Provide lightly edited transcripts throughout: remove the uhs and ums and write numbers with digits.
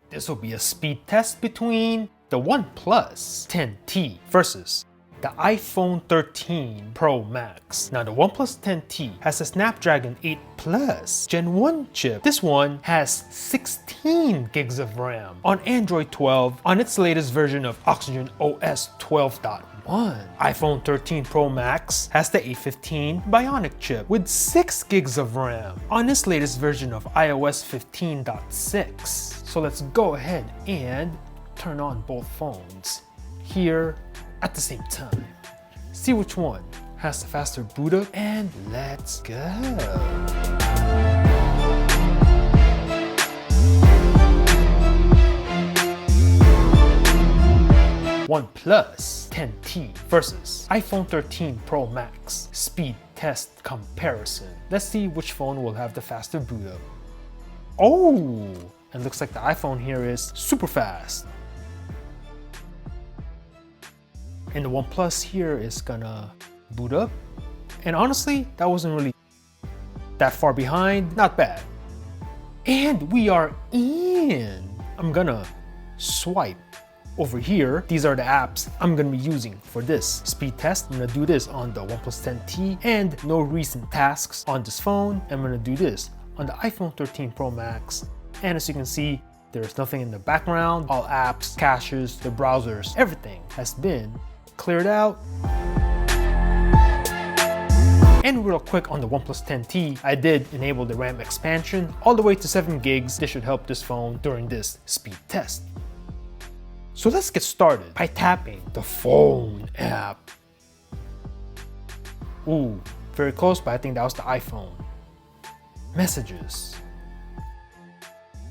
This will be a speed test between the OnePlus 10T versus the iPhone 13 Pro Max. Now the OnePlus 10T has a Snapdragon 8 Plus Gen 1 chip. This one has 16 gigs of RAM on Android 12 on its latest version of Oxygen OS 12.1. iPhone 13 Pro Max has the A15 Bionic chip with 6 gigs of RAM on its latest version of iOS 15.6. So let's go ahead and turn on both phones here at the same time. See which one has the faster boot up, and let's go. OnePlus 10T versus iPhone 13 Pro Max speed test comparison. Let's see which phone will have the faster boot up. Oh, and looks like the iPhone here is super fast. And the OnePlus here is gonna boot up. And honestly, that wasn't really that far behind. Not bad. And we are in. I'm gonna swipe over here. These are the apps I'm gonna be using for this speed test. I'm gonna do this on the OnePlus 10T and no recent tasks on this phone. I'm gonna do this on the iPhone 13 Pro Max. And as you can see, there's nothing in the background. All apps, caches, the browsers, everything has been cleared out. And real quick on the OnePlus 10T, I did enable the RAM expansion all the way to 7 gigs. This should help this phone during this speed test. So let's get started by tapping the phone app. Ooh, very close, but I think that was the iPhone. Messages.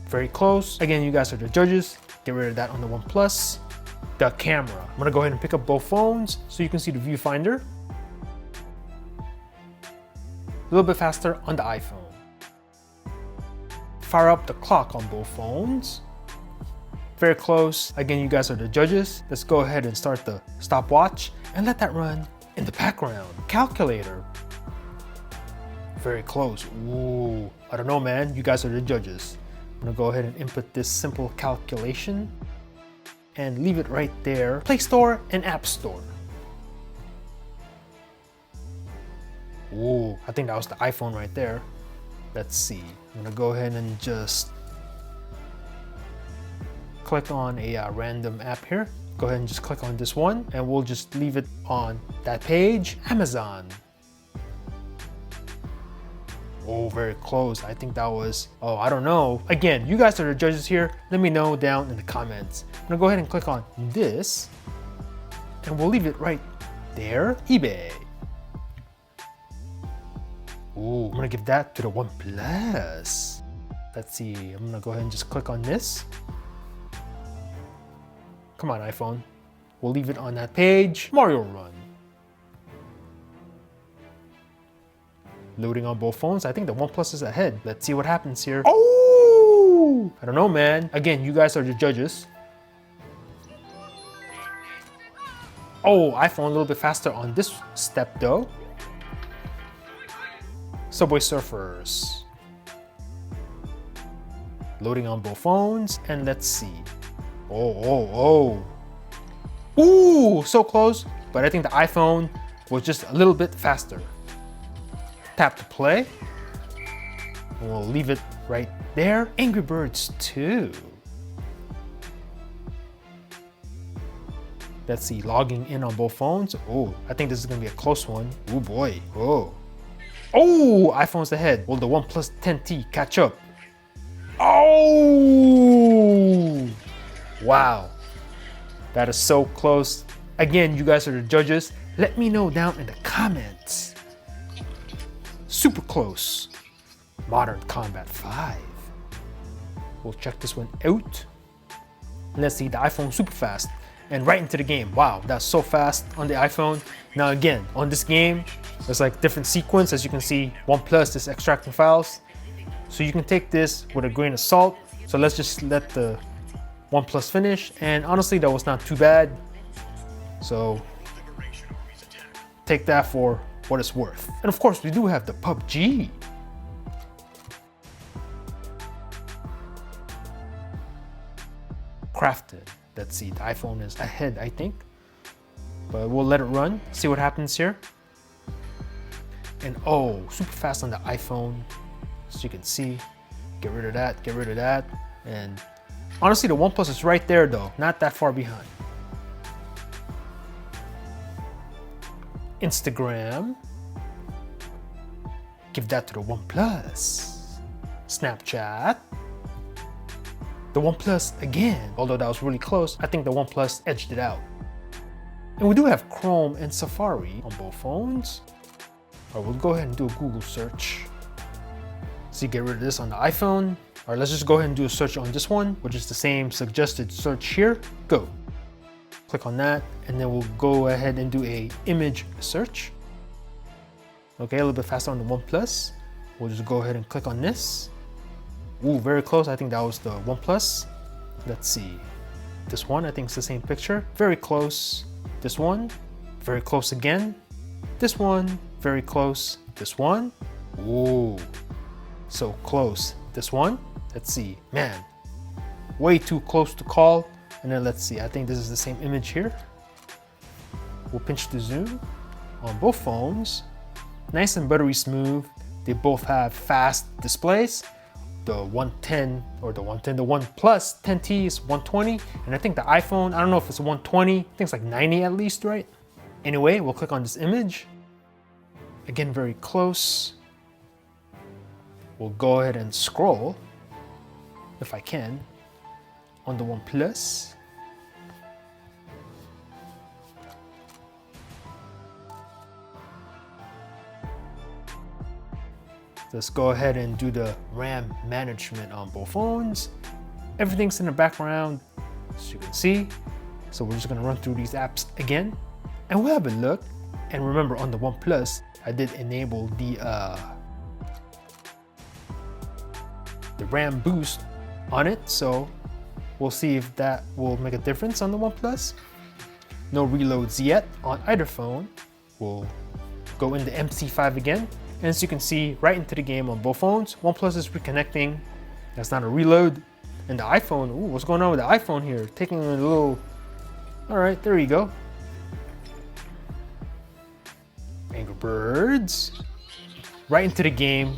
Very close. Again, you guys are the judges. Get rid of that on the OnePlus. The camera. I'm gonna go ahead and pick up both phones so you can see the viewfinder. A little bit faster on the iPhone. Fire up the clock on both phones. Very close. Again, you guys are the judges. Let's go ahead and start the stopwatch and let that run in the background. Calculator. Very close. Ooh, I don't know, man. You guys are the judges. I'm gonna go ahead and input this simple calculation and leave it right there. Play Store and App Store. Ooh, I think that was the iPhone right there. Let's see. I'm gonna go ahead and just click on a random app here. Go ahead and just click on this one and we'll just leave it on that page. Amazon. Oh, very close. I think that was, oh, I don't know. Again, you guys are the judges here. Let me know down in the comments. I'm gonna go ahead and click on this and we'll leave it right there. eBay. Ooh, I'm gonna give that to the OnePlus. Let's see, I'm gonna go ahead and just click on this. Come on, iPhone. We'll leave it on that page. Mario Run. Loading on both phones. I think the OnePlus is ahead. Let's see what happens here. Oh! I don't know, man. Again, you guys are the judges. Oh, iPhone a little bit faster on this step though. Subway Surfers. Loading on both phones, and let's see. Oh. Ooh, so close, but I think the iPhone was just a little bit faster. Tap to play, and we'll leave it right there. Angry Birds 2. Let's see, logging in on both phones. Oh, I think this is gonna be a close one. Oh boy, oh. Oh, iPhone's ahead. Will the OnePlus 10T catch up? Oh! Wow, that is so close. Again, you guys are the judges. Let me know down in the comments. Super close. Modern Combat 5. We'll check this one out. Let's see, the iPhone super fast and right into the game. Wow, that's so fast on the iPhone. Now again, on this game, there's like different sequence. As you can see, OnePlus is extracting files. So you can take this with a grain of salt. So let's just let the OnePlus finish. And honestly, that was not too bad. So take that for what it's worth. And of course, we do have the PUBG. crafted. Let's see, the iPhone is ahead, I think. But we'll let it run, see what happens here. And oh, super fast on the iPhone. As you can see, get rid of that, get rid of that. And honestly, the OnePlus is right there though, not that far behind. Instagram, give that to the OnePlus. Snapchat, the OnePlus again. Although that was really close, I think the OnePlus edged it out. And we do have Chrome and Safari on both phones. All right, we'll go ahead and do a Google search. So you get rid of this on the iPhone. All right, let's just go ahead and do a search on this one, which is the same suggested search here. Go. Click on that, and then we'll go ahead and do a image search. Okay, a little bit faster on the OnePlus. We'll just go ahead and click on this. Ooh, very close. I think that was the OnePlus. Let's see. This one, I think it's the same picture. Very close. This one, very close again. This one, very close. This one, ooh, so close. This one, let's see, man, way too close to call. And then let's see, I think this is the same image here. We'll pinch the zoom on both phones. Nice and buttery smooth. They both have fast displays. The 110 or the OnePlus 10T is 120, and I think the iPhone, I don't know if it's 120, I think it's like 90 at least, right? Anyway, we'll click on this image. Again, very close. We'll go ahead and scroll, if I can, on the OnePlus. Let's go ahead and do the RAM management on both phones. Everything's in the background, as you can see. So we're just gonna run through these apps again, and we'll have a look. And remember, on the OnePlus, I did enable the RAM boost on it, so we'll see if that will make a difference on the OnePlus. No reloads yet on either phone. We'll go into MC5 again. And as you can see, right into the game on both phones. OnePlus is reconnecting. That's not a reload. And the iPhone, ooh, what's going on with the iPhone here? Taking a little, all right, there you go. Angry Birds, right into the game.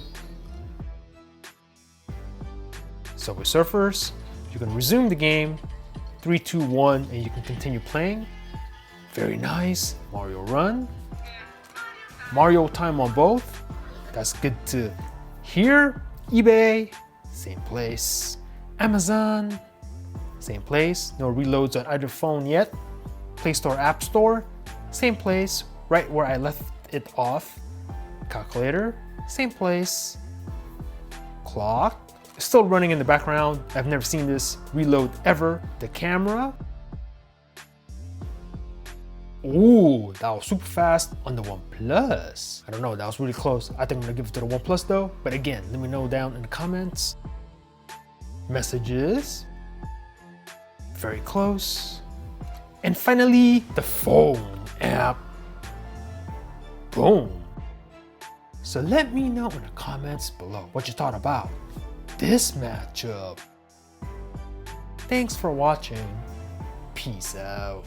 Subway Surfers, you can resume the game, 3, 2, 1, and you can continue playing. Very nice. Mario Run, Mario Time on both. That's good to hear. eBay, same place. Amazon, same place. No reloads on either phone yet. Play Store, App Store, same place, right where I left it off. Calculator, same place. Clock, still running in the background. I've never seen this reload ever. The camera, ooh, that was super fast on the OnePlus. I don't know, that was really close. I think I'm gonna give it to the OnePlus though. But again, let me know down in the comments. Messages, very close. And finally, the phone app. Boom. So let me know in the comments below what you thought about this matchup. Thanks for watching. Peace out.